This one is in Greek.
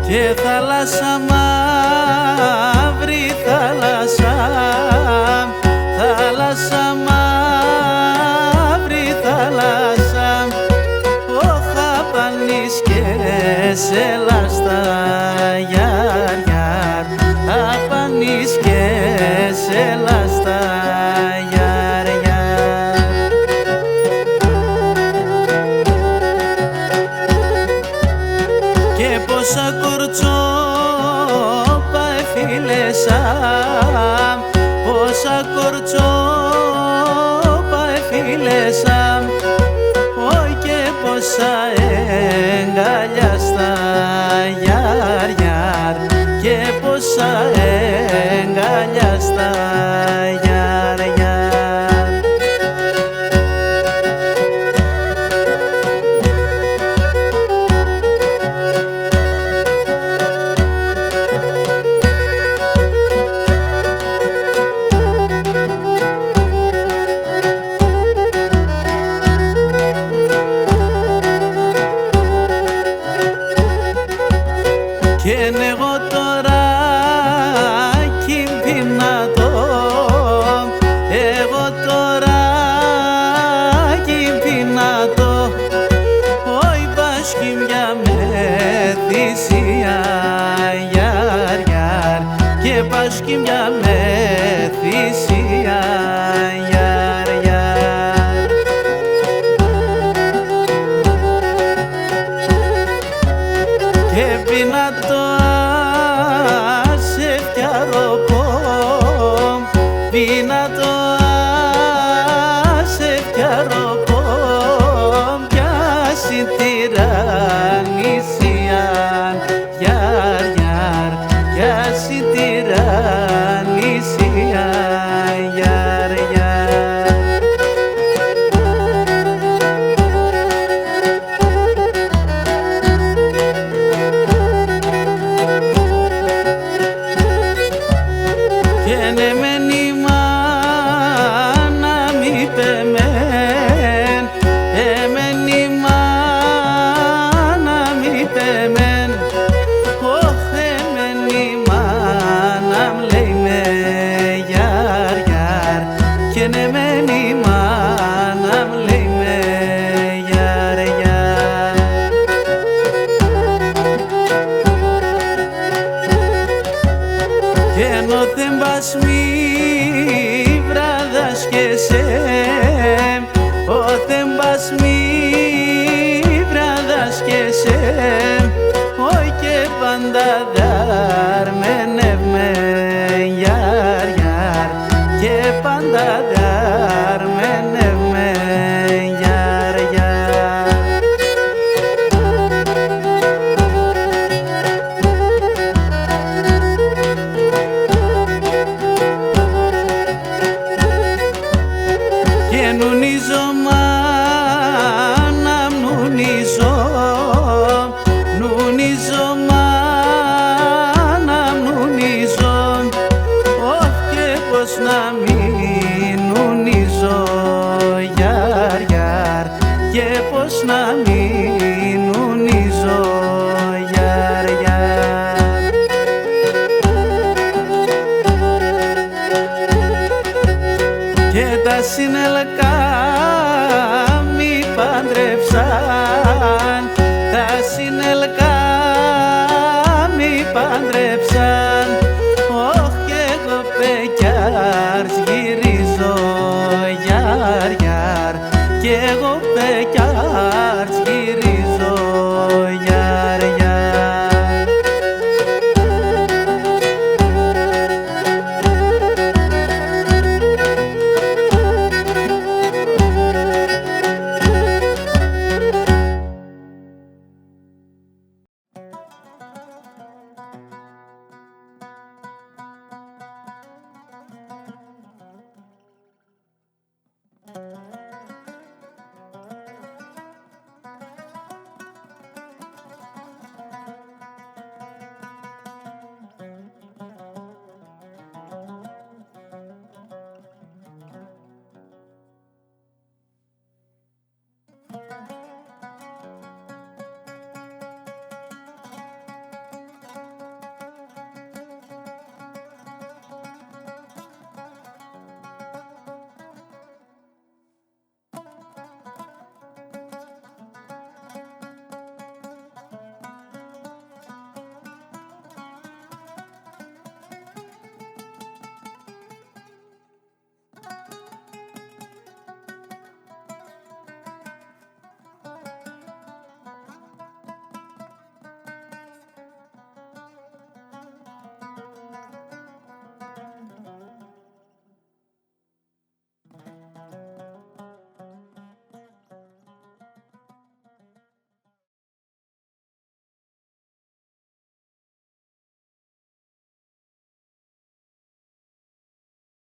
Και θάλασσα μαύρη, θάλασσα, θάλασσα μαύρη, θάλασσα, όχα πανείς και σε λάστα, γιαρ, γιαρ, απανείς και σε λάστα, γιαρ, γιαρ. Και πόσα κορτσόπα εφήλεσα, πόσα κορτσόπα εφήλεσα, όχι και πόσα εγκαλιάστα, γιαρ, γιαρ, και πόσα εγκαλιάστα, γιαρ, γιαρ. Και εγώ τώρα κινδυνατώ, εγώ τώρα κινδυνατώ, όχι πάσχει μια με θυσία, γιαρ, γιαρ, και πάσχει μια με θυσία, γιαρ, γιαρ. Και πίνα το ασεφιαροπό, πίνα το ασεφιαροπό, πιάσει τυραννησίαν, γιαρ, γιαρ, πιάσει τυραννησίαν, γιαρ, γιαρ. Και ναι μεν η μάνα μη πεμεν, εμεν η μάνα μη πεμεν, όχ εμεν η μάνα μ λέει με, γιαρ, γιαρ, και ναι μεν η μάνα μ λέει με, γιαρ, γιαρ. Και ενώ δεν πας μη βραδάσκεσαι, ο δεν πας μη βραδάσκεσαι, όχι και πάντα δαρμενεύμε, γιαρ, γιαρ, και πάντα δαρμενεύμε, γιαρ, γιαρ. Και νουνίζω μάνα, νουνίζω, νουνίζω μάνα, νουνίζω, όχι και πως να μην νουνίζω, γιαρ, γιαρ, και πως να μην νουνίζω, γιαρ, γιαρ. Και τα συνελκά μη παντρεύσαν, τα συνελκά μη παντρεύσαν, όχι κι εγώ πεκιάρς γυρί.